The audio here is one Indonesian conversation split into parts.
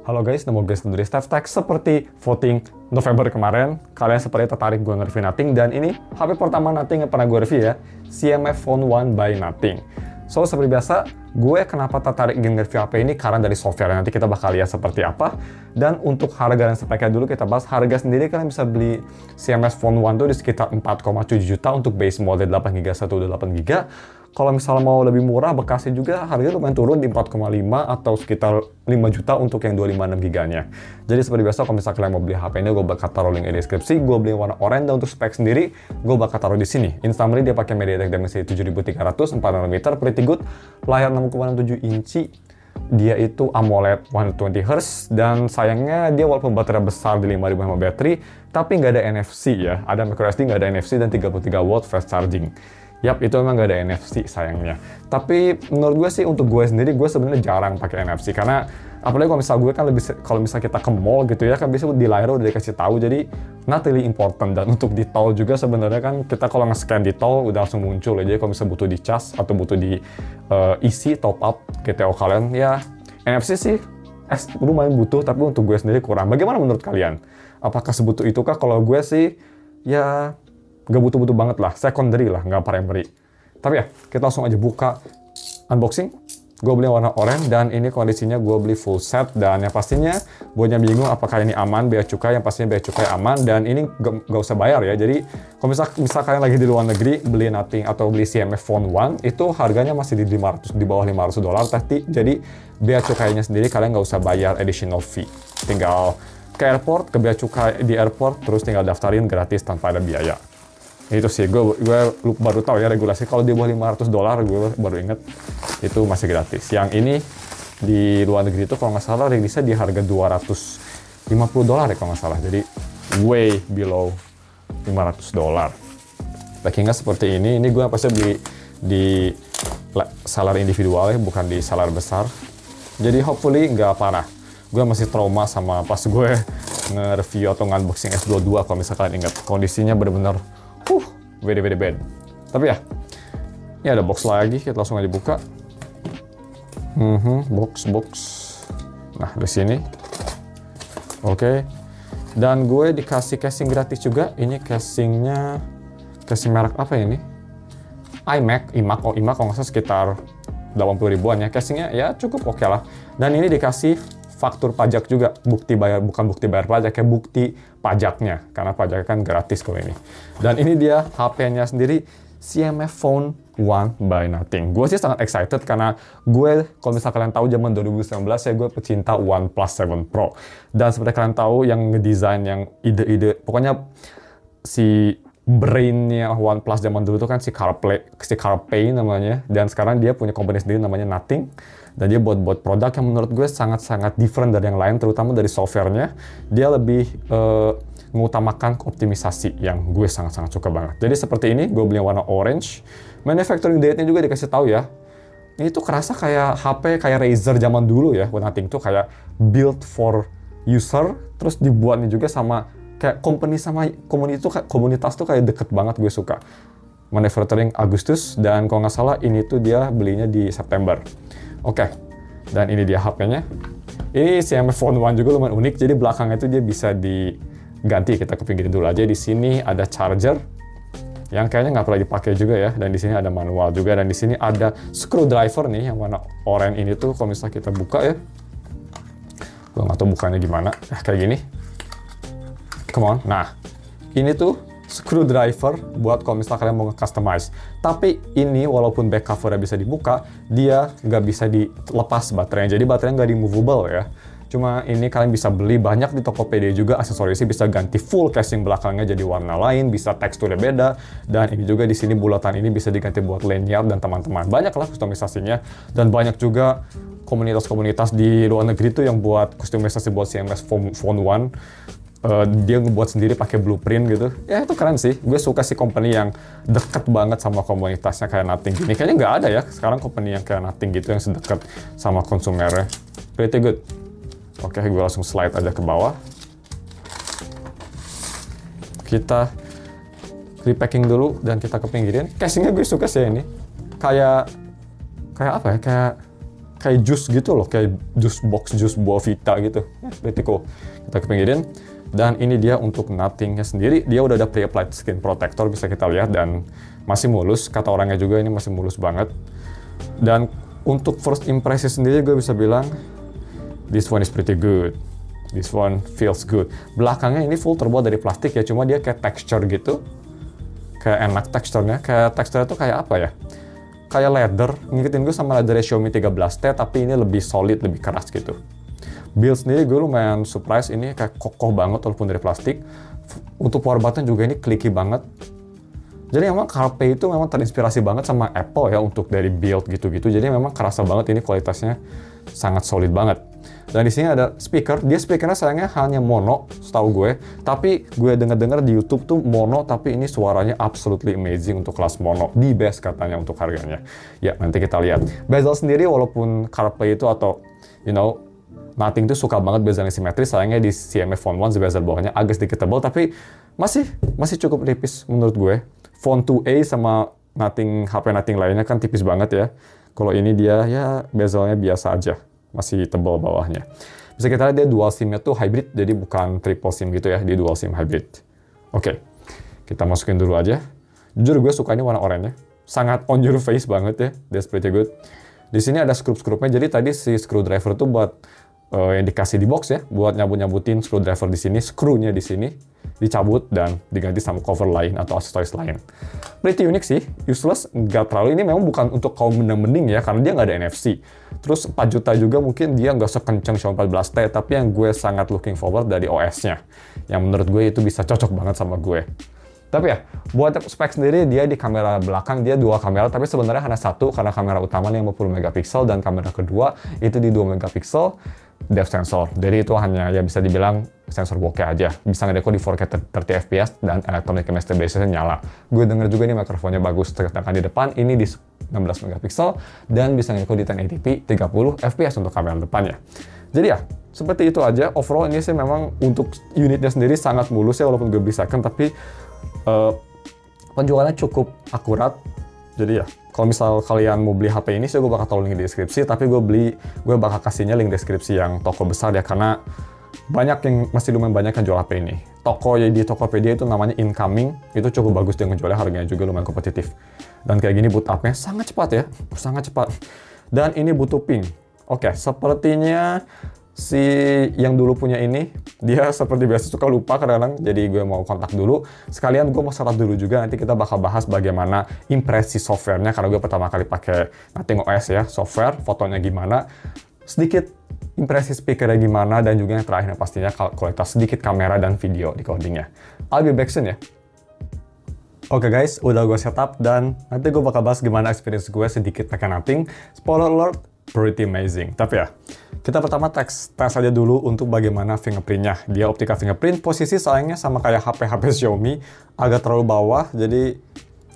Halo guys, nama gue dari StefTech. Seperti voting November kemarin, kalian seperti tertarik gue nge-review Nothing, dan ini HP pertama Nothing yang pernah gue review ya, CMF Phone 1 by Nothing. So, seperti biasa, gue kenapa tertarik nge-review HP ini karena dari software. Nanti kita bakal lihat seperti apa. Dan untuk harga dan speknya dulu kita bahas. Harga sendiri kalian bisa beli CMF Phone 1 tuh di sekitar 4,7 juta untuk base model 8GB 128GB. Kalau misalnya mau lebih murah, bekasnya juga harganya lumayan turun di 4,5 atau sekitar 5 juta untuk yang 256GB-nya. Jadi seperti biasa, kalau misalnya kalian mau beli HP ini, gue bakal taruh link di deskripsi. Gue beli warna oranye, dan untuk spek sendiri, gue bakal taruh di sini. Instantly dia pakai MediaTek Dimensity 7300, 4nm, pretty good. Layar 6,67 inci. Dia itu AMOLED 120Hz, dan sayangnya dia walaupun baterai besar di 5000 mAh baterai, tapi nggak ada NFC ya. Ada microSD, nggak ada NFC, dan 33 watt fast charging. Yap, itu emang nggak ada NFC sayangnya. Tapi menurut gue sih, untuk gue sendiri, gue sebenarnya jarang pakai NFC, karena apalagi kalau misalnya gue kan lebih, kalau misalnya kita ke mall gitu ya, kan biasanya di layar udah dikasih tahu, jadi not really important. Dan untuk di tol juga sebenarnya kan kita kalau nge-scan di tol udah langsung muncul ya. Jadi kalau misalnya butuh di cas atau butuh di isi top up GTO kalian, ya NFC sih lumayan butuh, tapi untuk gue sendiri kurang. Bagaimana menurut kalian? Apakah sebutuh itu kah? Kalau gue sih ya gak butuh-butuh banget lah, secondary lah, nggak primary. Tapi ya, kita langsung aja buka unboxing. Gue beli warna oranye, dan ini kondisinya gue beli full set. Dan yang pastinya, buatnya bingung apakah ini aman, bea cukai, yang pastinya bea cukai aman, dan ini gak usah bayar ya. Jadi, kalau misal kalian lagi di luar negeri, beli Nothing atau beli CMF Phone 1, itu harganya masih di bawah $500. Jadi, bea cukainya sendiri kalian gak usah bayar additional fee. Tinggal ke airport, ke bea cukai di airport, terus tinggal daftarin gratis tanpa ada biaya. Itu sih, gue baru tahu ya regulasi. Kalau di bawah $500, gue baru inget itu masih gratis. Yang ini di luar negeri itu kalau nggak salah rilisnya di harga $250 ya kalau nggak salah. Jadi way below $500. Packingnya seperti ini. Ini gue pasti beli di seller individual ya, bukan di seller besar. Jadi hopefully nggak parah. Gue masih trauma sama pas gue nge-review atau nge-unboxing S22, kalau misalkan ingat. Kondisinya bener-bener very bad. Tapi ya, ini ada box lagi, kita langsung aja buka. Box. Nah, di sini. Oke. Dan gue dikasih casing gratis juga. Ini casingnya, casing merek apa ini? iMac kalau nggak salah sekitar 80 ribuan ya. Casingnya ya cukup oke lah. Dan ini dikasih faktur pajak juga, bukti bayar, bukan bukti bayar pajak, kayak bukti pajaknya, karena pajaknya kan gratis kalau ini. Dan ini dia HP-nya sendiri, CMF Phone 1 by Nothing. Gue sih sangat excited karena gue, kalau misalnya kalian tahu zaman 2019 ya, gue pecinta OnePlus 7 Pro. Dan seperti kalian tahu, yang ngedesain, yang ide-ide, pokoknya si brain-nya OnePlus zaman dulu tuh kan si CarPlay namanya. Dan sekarang dia punya company sendiri namanya Nothing. Dan dia buat produk yang menurut gue sangat-sangat different dari yang lain, terutama dari softwarenya. Dia lebih mengutamakan optimisasi, yang gue sangat-sangat suka banget. Jadi seperti ini, gue beli yang warna orange. Manufacturing date-nya juga dikasih tahu ya. Ini tuh kerasa kayak HP, kayak Razer zaman dulu ya. Nothing tuh kayak built for user, terus dibuatnya juga sama kayak company sama komunitas tuh kayak deket banget, gue suka. Manufacturing Agustus, dan kalau nggak salah ini tuh dia belinya di September. Oke, dan ini dia HP-nya. Ini CMF Phone 1 juga lumayan unik, jadi belakangnya itu dia bisa diganti. Kita kepinggirin dulu aja. Di sini ada charger, yang kayaknya nggak pernah dipakai juga ya. Dan di sini ada manual juga, dan di sini ada screwdriver nih, yang warna oranye ini tuh kalau misalnya kita buka ya. Gue nggak tahu bukanya gimana, kayak gini. Come on, nah ini tuh screwdriver buat kalau misalnya kalian mau nge-customize. Tapi ini walaupun back cover-nya bisa dibuka, dia nggak bisa dilepas baterainya. Jadi baterainya nggak di-movable ya. Cuma ini kalian bisa beli banyak di Tokopedia juga, aksesorisnya bisa ganti full casing belakangnya jadi warna lain, bisa teksturnya beda. Dan ini juga di sini bulatan ini bisa diganti buat lanyard dan teman-teman. Banyak lah kustomisasinya, dan banyak juga komunitas-komunitas di luar negeri tuh yang buat kustomisasi buat CMF Phone 1. Dia ngebuat sendiri pakai blueprint gitu. Ya itu keren sih. Gue suka sih company yang deket banget sama komunitasnya kayak Nothing gini. Kayaknya nggak ada ya sekarang company yang kayak Nothing gitu yang sedekat sama konsumernya. Pretty good. Oke, gue langsung slide aja ke bawah. Kita repacking dulu dan kita kepinggirin. Casingnya gue suka sih ini. Kayak apa ya? Kayak kayak jus gitu loh, kayak jus box, jus buah Vita gitu. Pretty cool. Kita kepinggirin. Dan ini dia untuk Nothing-nya sendiri, dia udah ada pre-applied skin protector, bisa kita lihat, dan masih mulus, kata orangnya juga ini masih mulus banget. Dan untuk first impression sendiri gue bisa bilang, this one is pretty good. This one feels good. Belakangnya ini full terbuat dari plastik ya, cuma dia kayak texture gitu. Kayak enak teksturnya, kayak teksturnya tuh kayak apa ya? Kayak leather, ngikutin gue sama leather Xiaomi 13T, tapi ini lebih solid, lebih keras gitu. Build sendiri gue lumayan surprise, ini kayak kokoh banget walaupun dari plastik. Untuk power button juga ini clicky banget. Jadi memang CarPlay itu memang terinspirasi banget sama Apple ya untuk dari build gitu-gitu. Jadi memang kerasa banget ini kualitasnya sangat solid banget. Dan di sini ada speaker. Dia speakernya sayangnya hanya mono, setahu gue. Tapi gue dengar-dengar di YouTube tuh mono, tapi ini suaranya absolutely amazing untuk kelas mono. The best katanya untuk harganya. Ya, nanti kita lihat. Bezel sendiri walaupun CarPlay itu atau Nothing tuh suka banget bezelnya simetris, sayangnya di CMF Phone 1 bezel bawahnya agak sedikit tebal, tapi masih cukup tipis menurut gue. Phone 2A sama HP Nothing lainnya kan tipis banget ya. Kalau ini dia ya bezelnya biasa aja, masih tebal bawahnya. Bisa kita lihat dia dual SIM-nya tuh hybrid, jadi bukan triple SIM gitu ya, dia dual SIM hybrid. Oke, kita masukin dulu aja. Jujur gue suka ini warna oranye, sangat on your face banget ya, that's pretty good. Di sini ada skrup-skrupnya, jadi tadi si screwdriver tuh buat yang dikasih di box ya, buat nyabut-nyabutin screwdriver di sini, skrunya di sini dicabut dan diganti sama cover lain atau aksesoris lain. Pretty unik sih, useless, nggak terlalu, ini memang bukan untuk kaum mending ya, karena dia nggak ada NFC. Terus 4 juta juga mungkin dia nggak sekencang Xiaomi 14T, tapi yang gue sangat looking forward dari OS-nya, yang menurut gue itu bisa cocok banget sama gue. Tapi ya, buat spek sendiri dia di kamera belakang dia 2 kamera, tapi sebenarnya hanya 1 karena kamera utamanya 50 megapiksel dan kamera kedua itu di 2 megapiksel depth sensor. Jadi itu hanya ya bisa dibilang sensor bokeh aja. Bisa ngedeko di 4K 30 fps dan electronic image stabilizer nyala. Gue denger juga ini mikrofonnya bagus, sedangkan di depan ini di 16 megapiksel dan bisa ngedeko di 1080p 30 fps untuk kamera depannya. Jadi ya, seperti itu aja. Overall ini sih memang untuk unitnya sendiri sangat mulus ya, walaupun gue beli second, tapi penjualannya cukup akurat. Jadi ya, kalau misal kalian mau beli HP ini sih gue bakal taruh link di deskripsi, tapi gue bakal kasihnya link deskripsi yang toko besar ya, karena masih lumayan banyak yang jual HP ini. Toko ya di Tokopedia itu namanya Incoming, itu cukup bagus dia ngejualnya, harganya juga lumayan kompetitif. Dan kayak gini boot up-nya sangat cepat ya, sangat cepat. Dan ini butuh ping. Oke, sepertinya si yang dulu punya ini, dia seperti biasa suka lupa kadang-kadang, jadi gue mau kontak dulu. Sekalian gue mau setup dulu juga, nanti kita bakal bahas bagaimana impresi softwarenya, karena gue pertama kali pakai Nothing OS ya, software, fotonya gimana, sedikit impresi speakernya gimana, dan juga yang terakhir pastinya kualitas sedikit kamera dan video di codingnya. I'll be back soon ya. Oke guys, udah gue setup, dan nanti gue bakal bahas gimana experience gue sedikit pakai Nothing. Spoiler alert, pretty amazing. Tapi ya, kita pertama tes aja dulu untuk bagaimana fingerprintnya. Dia optika fingerprint, posisi sayangnya sama kayak HP Xiaomi, agak terlalu bawah, jadi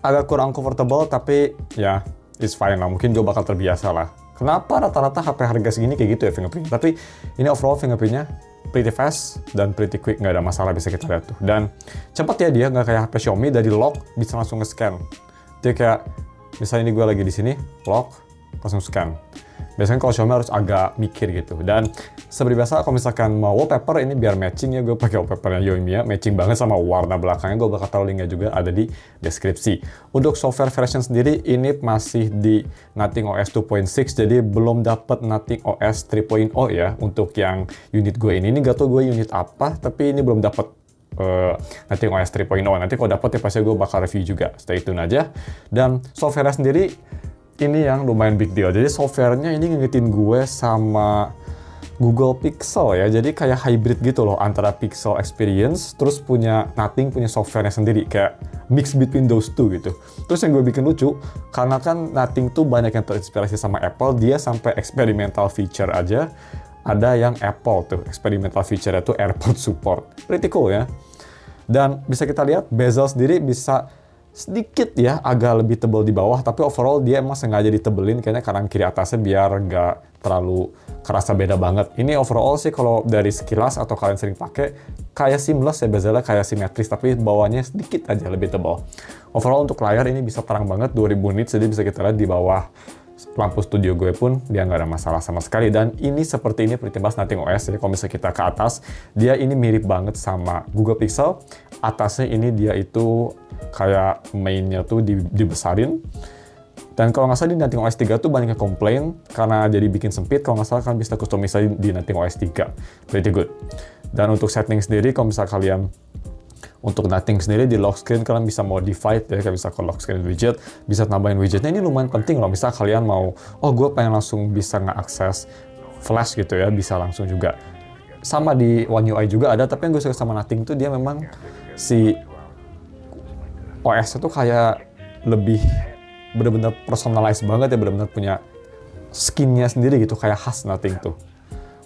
agak kurang comfortable, tapi ya, it's fine lah. Mungkin gue bakal terbiasa lah. Kenapa rata-rata HP harga segini kayak gitu ya fingerprint? Tapi ini overall fingerprintnya pretty fast dan pretty quick, nggak ada masalah, bisa kita lihat tuh. Dan cepat ya dia, nggak kayak HP Xiaomi, dari lock bisa langsung nge-scan. Dia kayak, misalnya ini gue lagi di sini, lock, langsung scan. Biasanya kalau Xiaomi harus agak mikir gitu. Dan seperti biasa kalau misalkan mau wallpaper ini biar matching ya, gue pakai wallpapernya Yoimiya, matching banget sama warna belakangnya. Gue bakal taruh linknya juga ada di deskripsi. Untuk software version sendiri ini masih di Nothing OS 2.6, jadi belum dapat Nothing OS 3.0 ya untuk yang unit gue ini. Ini gak tau gue unit apa, tapi ini belum dapat Nothing OS 3.0. Nanti kalau dapat ya pasti gue bakal review juga. Stay tune aja. Dan software sendiri ini yang lumayan big deal. Jadi softwarenya ini ngingetin gue sama Google Pixel ya. Jadi kayak hybrid gitu loh antara Pixel Experience terus punya Nothing punya softwarenya sendiri, kayak mix between those two gitu. Terus yang gue bikin lucu, karena kan Nothing tuh banyak yang terinspirasi sama Apple, dia sampai experimental feature aja ada yang Apple tuh. Experimental feature itu AirPod support. Pretty cool ya. Dan bisa kita lihat bezel sendiri bisa sedikit ya agak lebih tebal di bawah, tapi overall dia emang sengaja ditebelin kayaknya kanan kiri atasnya biar nggak terlalu kerasa beda banget. Ini overall sih kalau dari sekilas atau kalian sering pakai kayak seamless ya, bezelnya kayak simetris, tapi bawahnya sedikit aja lebih tebal. Overall untuk layar ini bisa terang banget 2000 nits, jadi bisa kita lihat di bawah lampu studio gue pun dia nggak ada masalah sama sekali. Dan ini seperti ini pretty much Nothing OS ya. Kalau misalnya kita ke atas, dia ini mirip banget sama Google Pixel. Atasnya ini dia itu kayak mainnya tuh dibesarin. Dan kalau nggak salah di Nothing OS 3 tuh banyak yang komplain karena jadi bikin sempit. Kalau nggak salah kan bisa customize di Nothing OS 3. Pretty good. Dan untuk setting sendiri, kalau misalnya kalian untuk Nothing sendiri di lock screen kalian bisa modify ya, kayak bisa ke lock screen widget, bisa tambahin widgetnya. Ini lumayan penting loh, misalnya kalian mau, oh gue pengen langsung bisa nge-akses flash gitu ya, bisa langsung juga. Sama di One UI juga ada, tapi yang gue suka sama Nothing tuh dia memang si OS itu kayak lebih bener-bener personalized banget ya, bener-bener punya skinnya sendiri gitu, kayak khas Nothing tuh.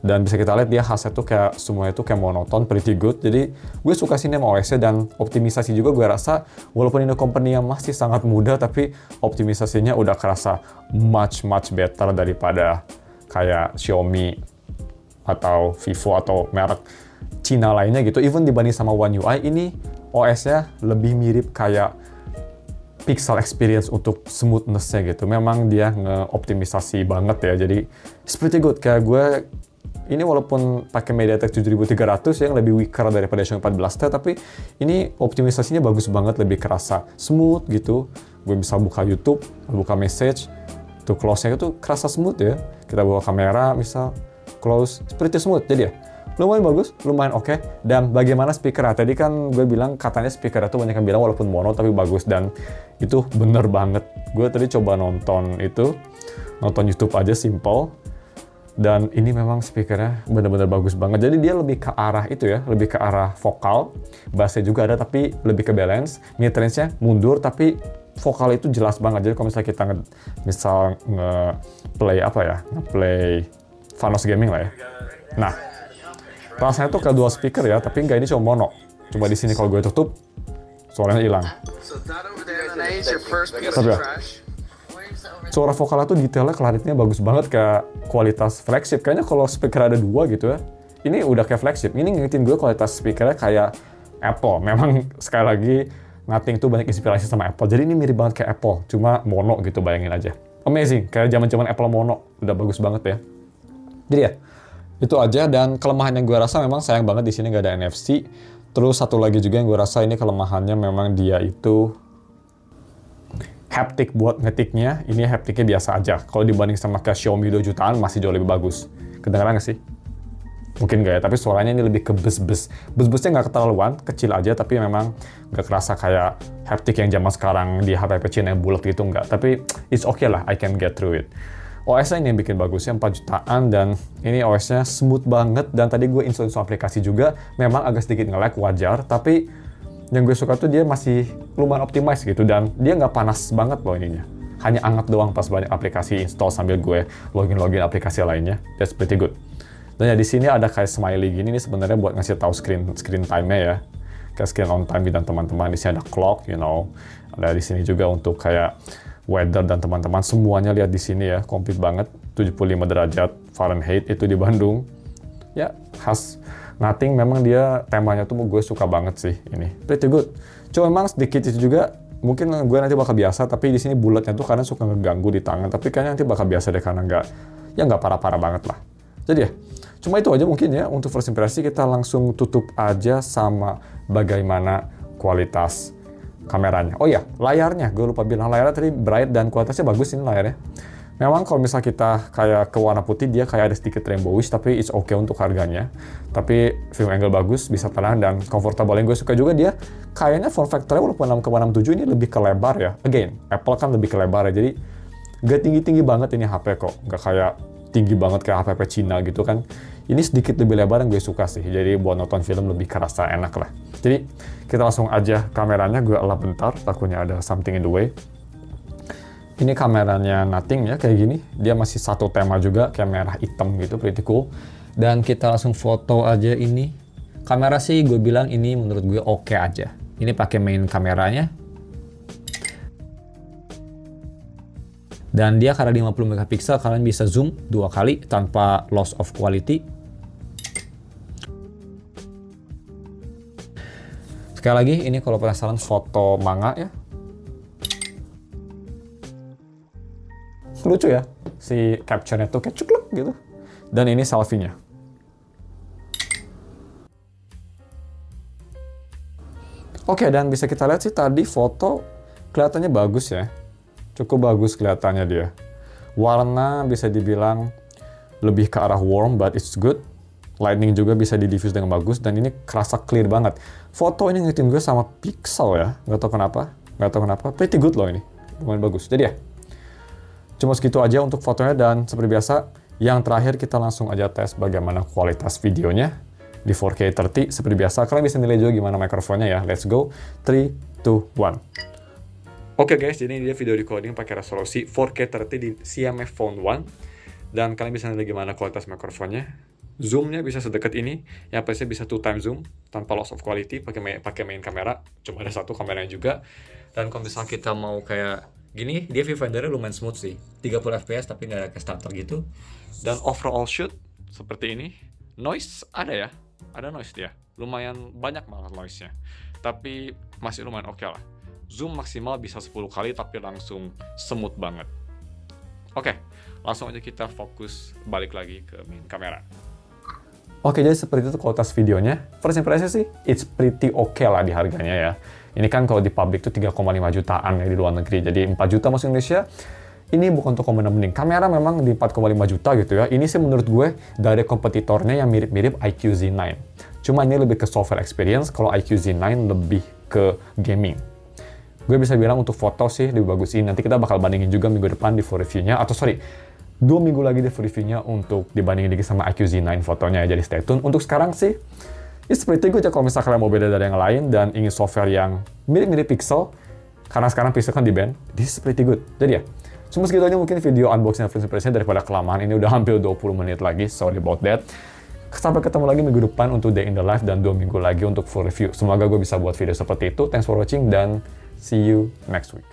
Dan bisa kita lihat dia khasnya tuh kayak semuanya tuh kayak monoton, pretty good. Jadi gue suka sih sama OS-nya, dan optimisasi juga gue rasa walaupun ini company yang masih sangat muda, tapi optimisasinya udah kerasa much better daripada kayak Xiaomi atau Vivo atau merek Cina lainnya gitu. Even dibanding sama One UI, ini OS-nya lebih mirip kayak Pixel experience untuk smoothness-nya gitu. Memang dia nge-optimisasi banget ya, jadi it's pretty good. Kayak gue ini walaupun pakai MediaTek 7300 yang lebih weaker daripada Xiaomi 14T, tapi ini optimisasinya bagus banget, lebih kerasa smooth gitu. Gue bisa buka YouTube, buka message, tuh close-nya itu kerasa smooth ya. Kita buka kamera, misal close, pretty smooth. Jadi ya, lumayan bagus, lumayan oke. Dan bagaimana speaker? Tadi kan gue bilang katanya speaker itu banyak yang bilang walaupun mono tapi bagus, dan itu bener banget. Gue tadi coba nonton YouTube aja simple. Dan ini memang speakernya bener-bener bagus banget. Jadi dia lebih ke arah itu ya, lebih ke arah vokal. Bassnya juga ada tapi lebih ke balance. Mid range-nya mundur tapi vokal itu jelas banget. Jadi kalau misalnya kita nge-play Vanos Gaming lah ya. Nah, rasanya tuh ke dual speaker ya, tapi enggak, ini cuma mono. Coba di sini kalau gue tutup, suaranya hilang. Tapi ya, suara vokalnya tuh detailnya, clarity-nya bagus banget, kayak kualitas flagship. Kayaknya kalau speaker ada dua gitu ya, ini udah kayak flagship. Ini ngingetin gue kualitas speakernya kayak Apple. Memang sekali lagi, Nothing tuh banyak inspirasi sama Apple. Jadi ini mirip banget kayak Apple, cuma mono gitu, bayangin aja. Amazing, kayak zaman-zaman Apple mono. Udah bagus banget ya. Jadi ya, itu aja. Dan kelemahan yang gue rasa memang sayang banget di sini nggak ada NFC. Terus satu lagi juga yang gue rasa ini kelemahannya memang dia itu haptic buat ngetiknya. Ini hapticnya biasa aja. Kalau dibanding sama kayak Xiaomi 2 jutaan masih jauh lebih bagus. Kedengeran nggak sih? Mungkin nggak ya, tapi suaranya ini lebih ke bus-bus. Bus-busnya nggak keterlaluan, kecil aja, tapi memang nggak kerasa kayak haptic yang zaman sekarang di HP Cina yang bulat gitu, nggak. Tapi it's okay lah, I can get through it. OS-nya ini yang bikin bagusnya 4 jutaan, dan ini OS-nya smooth banget. Dan tadi gue install aplikasi juga, memang agak sedikit nge-lag, wajar, tapi yang gue suka tuh dia masih lumayan optimize gitu, dan dia nggak panas banget loh ininya. Hanya anget doang pas banyak aplikasi install sambil gue login aplikasi lainnya. That's pretty good. Dan ya di sini ada kayak smiley gini, ini sebenarnya buat ngasih tahu screen time-nya ya. Kayak screen on time dan teman-teman. Di sini ada clock, you know. Ada di sini juga untuk kayak weather dan teman-teman. Semuanya lihat di sini ya, komplit banget. 75 derajat Fahrenheit itu di Bandung. Ya, khas Nothing. Memang dia temanya tuh gue suka banget sih ini. Pretty good. Cuma memang sedikit itu juga, mungkin gue nanti bakal biasa, tapi di sini bulatnya tuh kadang suka ngeganggu di tangan. Tapi kayaknya nanti bakal biasa deh, karena nggak parah-parah banget lah. Jadi ya, cuma itu aja mungkin ya untuk first impresi. Kita langsung tutup aja sama bagaimana kualitas kameranya. Oh iya, layarnya. Gue lupa bilang, layarnya tadi bright dan kualitasnya bagus ini layarnya. Memang kalau misalnya kita kayak ke warna putih, dia kayak ada sedikit rainbowish, tapi it's okay untuk harganya. Tapi film angle bagus, bisa tenang dan comfortable. Yang gue suka juga dia kayaknya form factor-nya walaupun 6,67 ini lebih ke lebar ya. Again, Apple kan lebih ke lebar ya, jadi gak tinggi-tinggi banget ini HP kok. Gak kayak tinggi banget kayak HP Cina gitu kan. Ini sedikit lebih lebar yang gue suka sih. Jadi buat nonton film lebih kerasa enak lah. Jadi kita langsung aja kameranya, gue elap bentar, takutnya ada something in the way. Ini kameranya Nothing ya, kayak gini. Dia masih satu tema juga, kayak merah hitam gitu, pretty cool. Dan kita langsung foto aja ini. Kamera sih gue bilang ini menurut gue oke aja. Ini pakai main kameranya. Dan dia karena 50 megapiksel, kalian bisa zoom 2 kali tanpa loss of quality. Sekali lagi, ini kalau penasaran foto manga ya. lucu ya. Si capture-nya tuh kayak cukluk gitu. Dan ini selfie-nya. Oke, dan bisa kita lihat sih tadi foto kelihatannya bagus ya. Cukup bagus kelihatannya dia. Warna bisa dibilang lebih ke arah warm, but it's good. Lightning juga bisa di-diffuse dengan bagus, dan ini kerasa clear banget. Foto ini ngingetin gue sama Pixel ya, nggak tahu kenapa. Pretty good loh ini, lumayan bagus. Jadi ya, cuma segitu aja untuk fotonya, dan seperti biasa, yang terakhir kita langsung aja tes bagaimana kualitas videonya di 4K 30. Seperti biasa, kalian bisa nilai juga gimana mikrofonnya ya. Let's go, 3, 2, 1. Oke guys, jadi ini dia video recording pakai resolusi 4K 30 di CMF Phone 1. Dan kalian bisa nilai gimana kualitas mikrofonnya. Zoomnya bisa sedekat ini, yang pasti bisa 2x zoom tanpa loss of quality, pakai main kamera, cuma ada satu kameranya juga. Dan kalau misalnya kita mau kayak gini, dia viewfindernya lumayan smooth sih, 30 fps tapi nggak ada kayak stutter gitu. Dan overall shoot seperti ini. Noise ada noise dia, lumayan banyak malah noise-nya, tapi masih lumayan oke lah. Zoom maksimal bisa 10 kali tapi langsung smooth banget. Oke, langsung aja kita fokus balik lagi ke main kamera. Oke, jadi seperti itu kualitas videonya. First impression sih, it's pretty okay lah di harganya ya. Ini kan kalau di public tuh 3,5 jutaan ya di luar negeri. Jadi 4 juta masuk Indonesia, ini bukan toko bener-bener. Kamera memang di 4,5 juta gitu ya. Ini sih menurut gue dari kompetitornya yang mirip-mirip iQOO Z9. Cuma ini lebih ke software experience, kalau iQOO Z9 lebih ke gaming. Gue bisa bilang untuk foto sih lebih bagus ini. Nanti kita bakal bandingin juga minggu depan di full review-nya. Atau sorry, 2 minggu lagi di full review-nya untuk dibandingin lagi sama iQOO Z9 fotonya ya. Jadi stay tune. Untuk sekarang sih, it's pretty good ya kalau misalnya kalian mau beda dari yang lain dan ingin software yang mirip-mirip Pixel. Karena sekarang Pixel kan di-ban. This is pretty good. Jadi ya, cuma segitu aja mungkin video unboxing dan first impression daripada kelamaan. Ini udah hampir 20 menit lagi. Sorry about that. Sampai ketemu lagi minggu depan untuk Day in the Life dan 2 minggu lagi untuk full review. Semoga gue bisa buat video seperti itu. Thanks for watching dan see you next week.